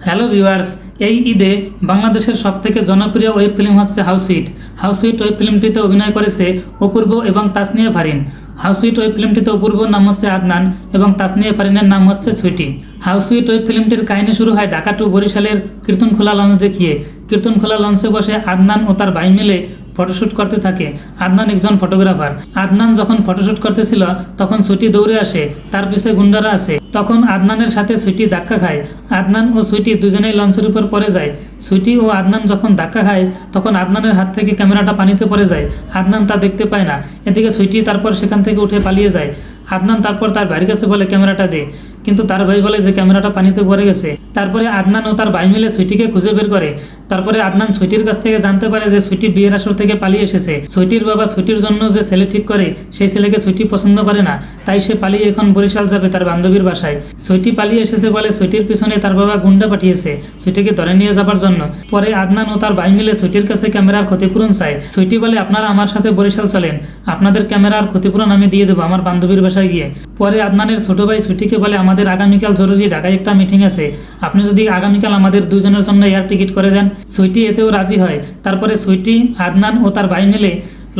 Hello viewers, এই ঈদে বাংলাদেশের সবথেকে জনপ্রিয় ওয়েব ফিল্ম হচ্ছে হাউসুইট। হাউসুইট ওয়েব ফিল্মটিতে অভিনয় করেছে অপূর্ব এবং তাসনিয়া ফারিন। হাউসুইট ওয়েব ফিল্মটিতে অপূর্বর নাম হচ্ছে আদনান এবং তাসনিয়া ফারিনের নাম হচ্ছে সুইটি। হাউসুইট ওয়েব ফিল্মটির কাহিনী শুরু হয় ঢাকা টু বরিশালের কীর্তনখোলা লঞ্চ দেখিয়ে। কীর্তনখোলা লঞ্চে বসে আদনান ও তার ভাই মিলে ফটোশ্যুট করতে থাকে। আদনান একজন ফটোগ্রাফার। আদনান যখন ফটোশ্যুট করতেছিল তখন সুইটি দৌড়ে আসে, তার পিছে গুন্ডারা আছে। তখন আদনানের সাথে সুইটি ধাক্কা খায়। আদনান ও সুইটি দুজনেই লঞ্চের উপর পড়ে যায়। সুইটি ও আদনান যখন ধাক্কা খায় তখন আদনানের হাত থেকে ক্যামেরাটা পানিতে পড়ে যায়। আদনান তা দেখতে পায় না। এদিকে সুইটি তারপর সেখান থেকে উঠে পালিয়ে যায়। আদনান তারপর তার ভাইয়ের কাছে বলে ক্যামেরাটা দে, কিন্তু তার ভাই বলে যে ক্যামেরাটা পানিতে পড়ে গেছে। তারপরে আদনান ও তার ভাই মিলে সুইটিকে খুঁজে বের করে। তারপরে আদনান সুইটির কাছ থেকে জানতে পারে যে সুইটি বিয়ের আসর থেকে পালিয়ে এসেছে। সুইটির বাবা সুইটির জন্য যে ছেলে ঠিক করে সেই ছেলেকে সুইটি পছন্দ করে না, তাই সে পালিয়ে এখন বরিশাল যাবে তার বান্ধবীর বাসায়। সুইটি পালিয়ে এসেছে বলে সুইটির পিছনে তার বাবা গুন্ডা পাঠিয়েছে সুইটিকে ধরে নিয়ে যাবার জন্য। পরে আদনান ও তার ভাই মিলে সুইটির কাছে ক্যামেরার ক্ষতিপূরণ চায়। সুইটি বলে আপনারা আমার সাথে বরিশাল চলেন, আপনাদের ক্যামেরার ক্ষতিপূরণ আমি দিয়ে দেবো আমার বান্ধবীর বাসায় গিয়ে। পরে আদনানের ছোট ভাই সুইটিকে বলে আমাদের আগামীকাল জরুরি ঢাকায় একটা মিটিং আছে, আপনি যদি আগামীকাল আমাদের দুজনের জন্য এয়ার টিকিট করে দেন। সুইটি এতেও রাজি হয়। তারপরে সুইটি, আদনান ও তার ভাই মিলে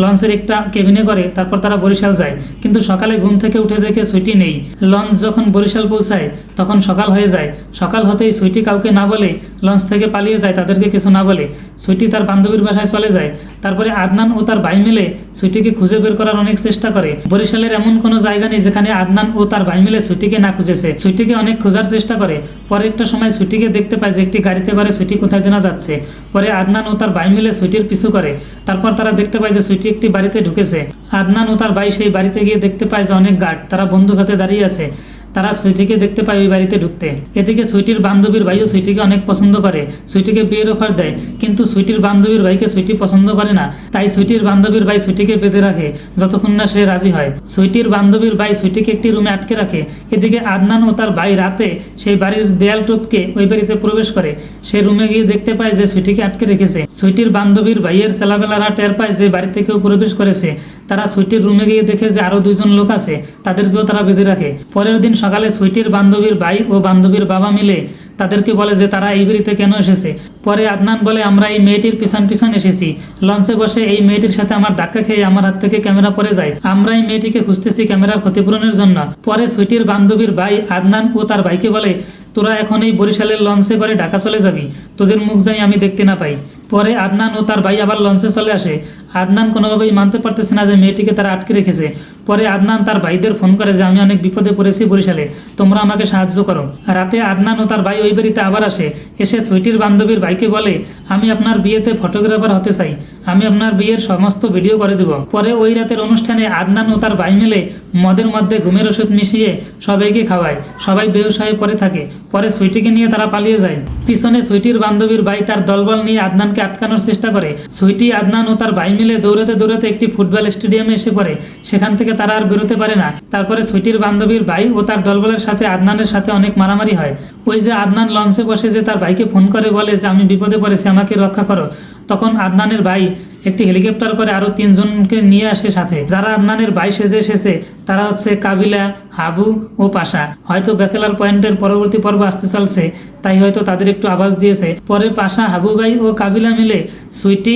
লঞ্চের একটা কেবিনে করে তারপর তারা বরিশাল যায়। কিন্তু সকালে ঘুম থেকে উঠে দেখে সুইটি নেই। লঞ্চ যখন বরিশাল পৌঁছায় তখন সকাল হয়ে যায়। সকাল হতেই সুইটি কাউকে না বলে লঞ্চ থেকে পালিয়ে যায়, তাদেরকে কিছু না বলে। সুইটি তার বান্ধবীর বাসায় চলে যায়। তারপরে আদনান ও তার ভাই মিলে সুইটিকে খুঁজে বের করার অনেক চেষ্টা করে। বরিশালের এমন কোনো জায়গা নেই যেখানে আদনান ও তার ভাই মিলে সুইটিকে না খুঁজেছে। সুইটিকে অনেক খোঁজার চেষ্টা করে। পরে একটা সময় সুইটিকে দেখতে পায় যে একটি গাড়িতে করে সুইটি কোথায় যেন যাচ্ছে। পরে আদনান ও তার ভাই মিলে সুইটির পিছু করে। তারপর তারা দেখতে পায় যে সুইটি একটি বাড়িতে ঢুকেছে। আদনান ও তার ভাই সেই বাড়িতে গিয়ে দেখতে পায় যে অনেক গার্ড, তারা বন্দুক হাতে দাঁড়িয়ে আছে। তারা সুইটিকে দেখতে পায় ওই বাড়িতে ঢুকতে। এদিকে সুইটির বান্ধবীর ভাইও সুইটিকে অনেক পছন্দ করে, সুইটিকে বিয়ের অফার দেয়। কিন্তু সুইটির বান্ধবীর ভাইকে সুইটি পছন্দ করে না, তাই সুইটির বান্ধবীর ভাই সুইটিকে বেঁধে রাখে যতক্ষণ না সে রাজি হয়। সুইটির বান্ধবীর ভাই সুইটিকে একটি রুমে আটকে রাখে। এদিকে আদনান ও তার ভাই রাতে সেই বাড়ির দেয়াল টপকে ওই বাড়িতে প্রবেশ করে। সে রুমে গিয়ে দেখতে পায় যে সুইটিকে আটকে রেখেছে। সুইটির বান্ধবীর ভাইয়ের ছেলেবেলারা টের পায় যে বাড়িতে কেউ প্রবেশ করেছে। তারা সুইটির রুমে গিয়ে দেখে যে আরো দুইজন লোক আছে, তাদেরকেও তারা বেঁধে রাখে। পরের দিন সকালে সুইটির বান্ধবীর ভাই ও বান্ধবীর বাবা মিলে তাদেরকে বলে যে তারা এই বাড়িতে কেন এসেছে। পরে আদনান বলে আমরা এই মেয়েটির পিছন পিছন এসেছি। লঞ্চে বসে এই মেয়েটির সাথে আমার ধাক্কা খেয়ে আমার হাত থেকে ক্যামেরা পড়ে যায়। আমরা এই মেয়েটিকে খুঁজতেছি ক্যামেরার ক্ষতিপূরণের জন্য। পরে সুইটির বান্ধবীর ভাই আদনান ও তার ভাইকে বলে তোরা এখন এই বরিশালের লঞ্চে করে ঢাকা চলে যাবি, তোদের মুখ জানি আমি দেখতে না পাই। পরে আদনান ও তার ভাই আবার লঞ্চে চলে আসে। আদনান কোনোভাবেই মানতে পারতেছে না যে মেয়েটিকে তারা আটকে রেখেছে। পরে আদনান তার ভাইদের ফোন করে যে আমি অনেক বিপদে পড়েছি বরিশালে, তোমরা আমাকে সাহায্য করো। রাতে আদনান ও তার ভাই ওই বাড়িতে আবার আসে। এসে সুইটির বান্ধবীর ভাইকে বলে আমি আপনার বিয়েতে ফটোগ্রাফার হতে চাই, আমি আপনার বিয়ের সমস্ত ভিডিও করে দেব। পরে ওই রাতের অনুষ্ঠানে আদনান ও তার ভাই মিলে মদের মধ্যে ঘুমের ওষুধ মিশিয়ে সবাইকে খাওয়ায়। সবাই বেহুশ হয়ে পড়ে থাকে। পরে সুইটিকে নিয়ে তারা পালিয়ে যায়। পিছনে সুইটির বান্ধবীর ভাই তার দলবল নিয়ে আদনানকে আটকানোর চেষ্টা করে। সুইটি, আদনান ও তার ভাই মিলে দৌড়াতে দৌড়াতে একটি ফুটবল স্টেডিয়ামে এসে পড়ে। সেখান থেকে তারা আর বেরোতে পারে না। তারপরে সুইটির বান্ধবীর ভাই ও তার দলবলের সাথে আদনানের সাথে অনেক মারামারি হয়। ওই যে আদনান লঞ্চে বসে যে তার ভাইকে ফোন করে বলে যে আমি বিপদে পড়েছি, আমাকে রক্ষা করো, তখন আদনানের ভাই একটি হেলিকপ্টার করে আরো 3 জনকে নিয়ে আসে সাথে। যারা আদনানের ভাই সেজে এসেছে তারা হচ্ছে কাবিলা, হাবু ও পাশা। হয়তো ব্যাচেলার পয়েন্টের পরবর্তী পর্ব আসতে চলছে, তাই হয়তো তাদের একটু আওয়াজ দিয়েছে। পরে পাশা, হাবু ভাই ও কাবিলা মিলে সুইটি,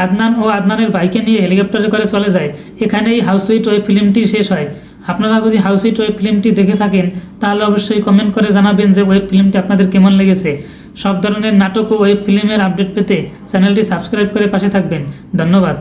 আদনান ও আদনানের ভাইকে নিয়ে হেলিকপ্টারে করে চলে যায়। এখানেই হাউসুইট ওয়েব ফিল্মটি শেষ হয়। আপনারা যদি হাউসুইট ওয়েব ফিল্মটি দেখে থাকেন তাহলে অবশ্যই কমেন্ট করে জানাবেন যে ওয়েব ফিল্মটি আপনাদের কেমন লেগেছে। সব ধরনের নাটক ও ওয়েব ফিল্মের আপডেট পেতে চ্যানেলটি সাবস্ক্রাইব করে পাশে থাকবেন। ধন্যবাদ।